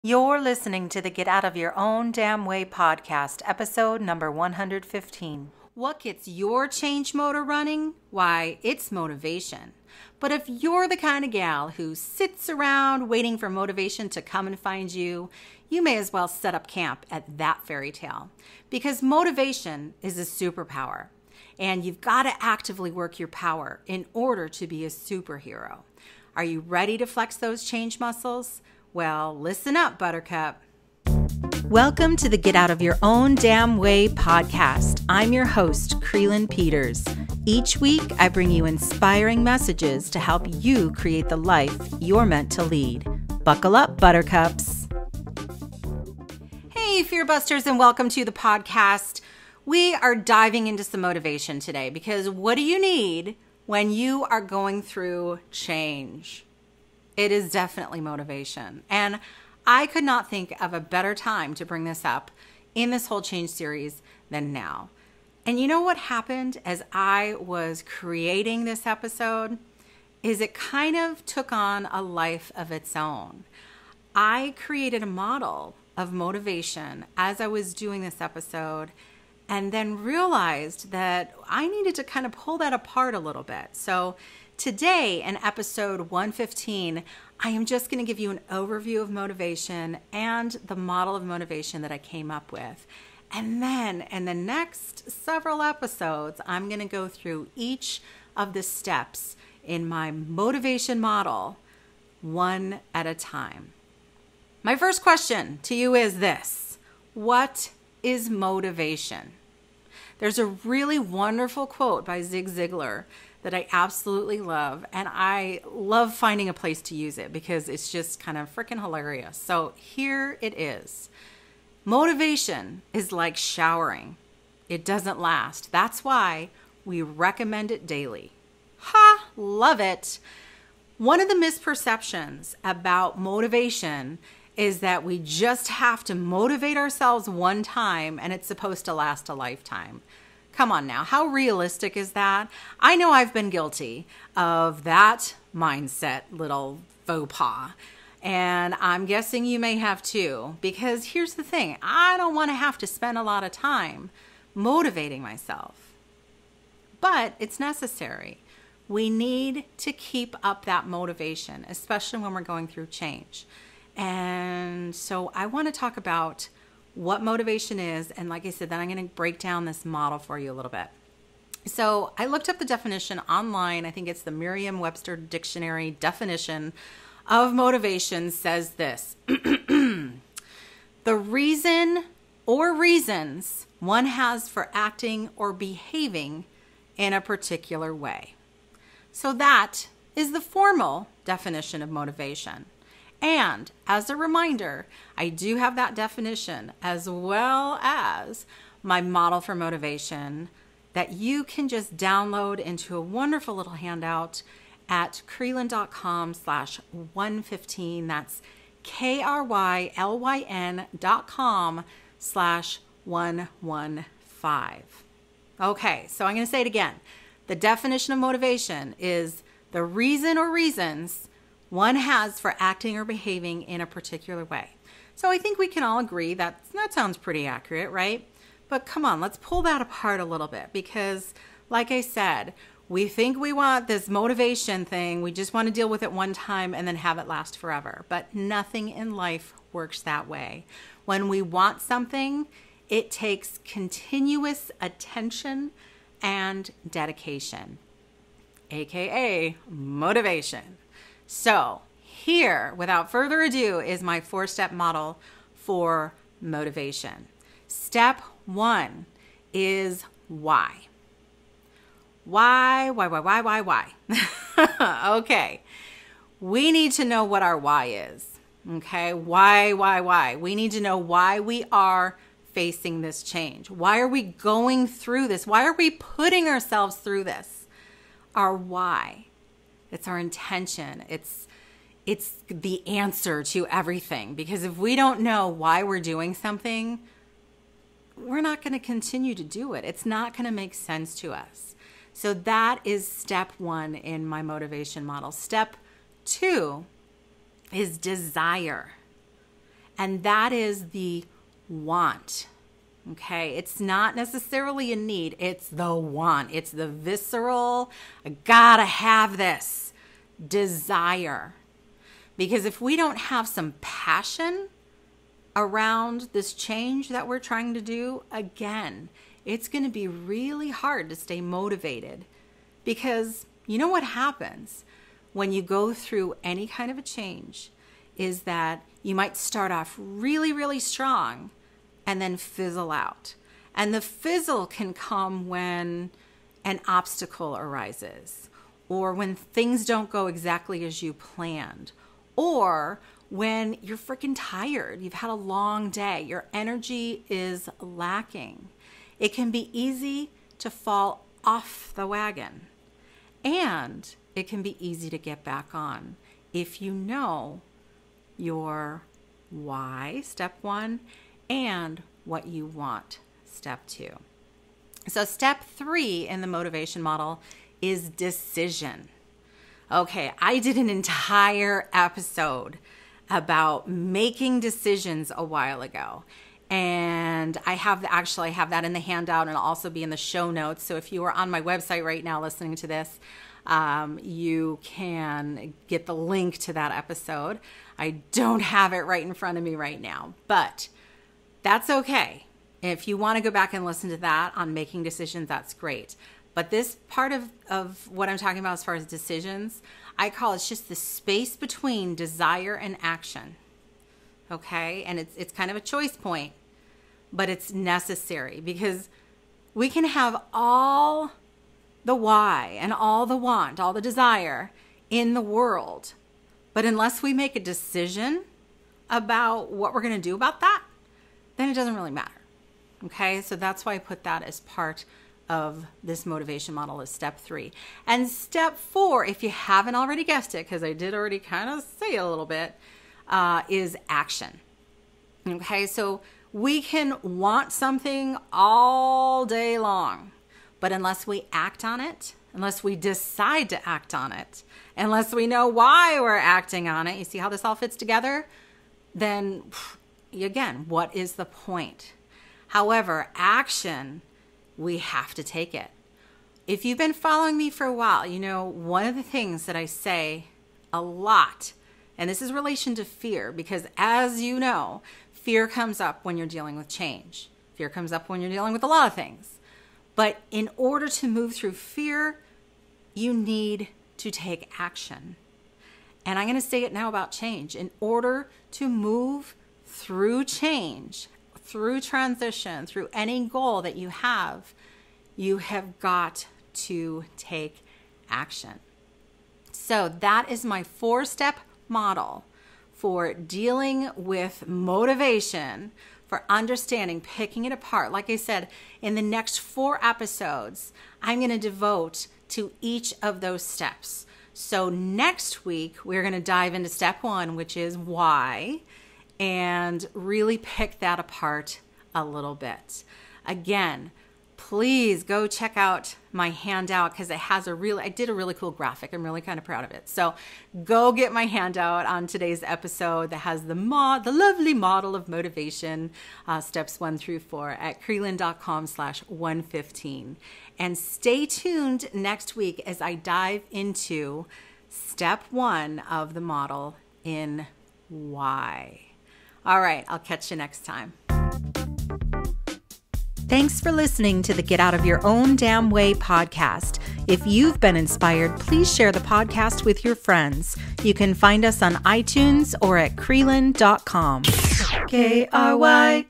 You're listening to the Get Out of Your Own Damn Way podcast, episode number 115. What gets your change motor running? Why, it's motivation. But if you're the kind of gal who sits around waiting for motivation to come and find you, you may as well set up camp at that fairy tale. Because motivation is a superpower. And you've got to actively work your power in order to be a superhero. Are you ready to flex those change muscles? Well, listen up, Buttercup. Welcome to the Get Out of Your Own Damn Way podcast. I'm your host, Krylyn Peters. Each week, I bring you inspiring messages to help you create the life you're meant to lead. Buckle up, Buttercups. Hey, Fearbusters, and welcome to the podcast. We are diving into some motivation today because what do you need when you are going through change? It is definitely motivation. And I could not think of a better time to bring this up in this whole change series than now. And you know what happened as I was creating this episode is it kind of took on a life of its own. I created a model of motivation as I was doing this episode and then realized that I needed to kind of pull that apart a little bit. So today, in episode 115, I am just going to give you an overview of motivation and the model of motivation that I came up with. And then in the next several episodes, I'm going to go through each of the steps in my motivation model one at a time. My first question to you is this: what is motivation? There's a really wonderful quote by Zig Ziglar that I absolutely love, and I love finding a place to use it because it's just kind of freaking hilarious. So here it is. Motivation is like showering. It doesn't last. That's why we recommend it daily. Ha! Love it. One of the misperceptions about motivation is that we just have to motivate ourselves one time and it's supposed to last a lifetime. Come on now, how realistic is that? I know I've been guilty of that mindset, little faux pas. And I'm guessing you may have too, because here's the thing. I don't want to have to spend a lot of time motivating myself. But it's necessary. We need to keep up that motivation, especially when we're going through change. And so I want to talk about what motivation is. And like I said, then I'm going to break down this model for you a little bit. So I looked up the definition online. I think it's the Merriam-Webster Dictionary definition of motivation says this. The reason or reasons one has for acting or behaving in a particular way. So that is the formal definition of motivation. And as a reminder, I do have that definition as well as my model for motivation that you can just download into a wonderful little handout at krylyn.com/115. That's KRYLYN.com/115. Okay, so I'm going to say it again. The definition of motivation is the reason or reasons one has for acting or behaving in a particular way. So I think we can all agree that sounds pretty accurate, right? But come on, let's pull that apart a little bit because, like I said, we think we want this motivation thing. We just want to deal with it one time and then have it last forever. But nothing in life works that way. When we want something, it takes continuous attention and dedication, aka motivation. So here, without further ado, is my 4-step model for motivation. Step 1 is why. Why? Okay. We need to know what our why is. Okay. Why? We need to know why we are facing this change. Why are we going through this? Why are we putting ourselves through this? Our why. It's our intention. It's the answer to everything. Because if we don't know why we're doing something, we're not going to continue to do it. It's not going to make sense to us. So that is step 1 in my motivation model. Step 2 is desire. And that is the want. Okay, it's not necessarily a need, it's the want. It's the visceral, I gotta have this desire. Because if we don't have some passion around this change that we're trying to do, again, it's going to be really hard to stay motivated. Because you know what happens when you go through any kind of a change is that you might start off really, really strong and then fizzle out. And the fizzle can come when an obstacle arises, or when things don't go exactly as you planned, or when you're freaking tired, you've had a long day, your energy is lacking. It can be easy to fall off the wagon, and it can be easy to get back on if you know your why, step 1, and what you want, step 2. So step 3 in the motivation model is decision. Okay, I did an entire episode about making decisions a while ago. And I have that in the handout, and it'll also be in the show notes. So if you are on my website right now listening to this, you can get the link to that episode. I don't have it right in front of me right now, but that's okay. If you want to go back and listen to that on making decisions, that's great. But this part of what I'm talking about as far as decisions, I call it's just the space between desire and action. Okay? And it's kind of a choice point, but it's necessary because we can have all the why and all the want, all the desire in the world. But unless we make a decision about what we're going to do about that, then it doesn't really matter. Okay? So that's why I put that as part of this motivation model is step 3. And step 4, if you haven't already guessed it, because I did already kind of say a little bit, is action. Okay, so we can want something all day long, but unless we act on it, unless we decide to act on it, unless we know why we're acting on it, you see how this all fits together? Then again, what is the point? However, action, we have to take it. If you've been following me for a while, you know, one of the things that I say a lot, and this is in relation to fear, because as you know, fear comes up when you're dealing with change. Fear comes up when you're dealing with a lot of things. But in order to move through fear, you need to take action. And I'm going to say it now about change. In order to move through change, through transition, through any goal that you have got to take action. So that is my 4-step model for dealing with motivation, for understanding, picking it apart. Like I said, in the next 4 episodes, I'm going to devote to each of those steps. So next week, we're going to dive into step 1, which is why, and really pick that apart a little bit. Again, please go check out my handout because I did a really cool graphic. I'm really kind of proud of it. So go get my handout on today's episode that has the lovely model of motivation, steps 1 through 4 at krylyn.com/115. And stay tuned next week as I dive into step 1 of the model in why. All right, I'll catch you next time. Thanks for listening to the Get Out of Your Own Damn Way podcast. If you've been inspired, please share the podcast with your friends. You can find us on iTunes or at Krylyn.com. KRYLYN.com.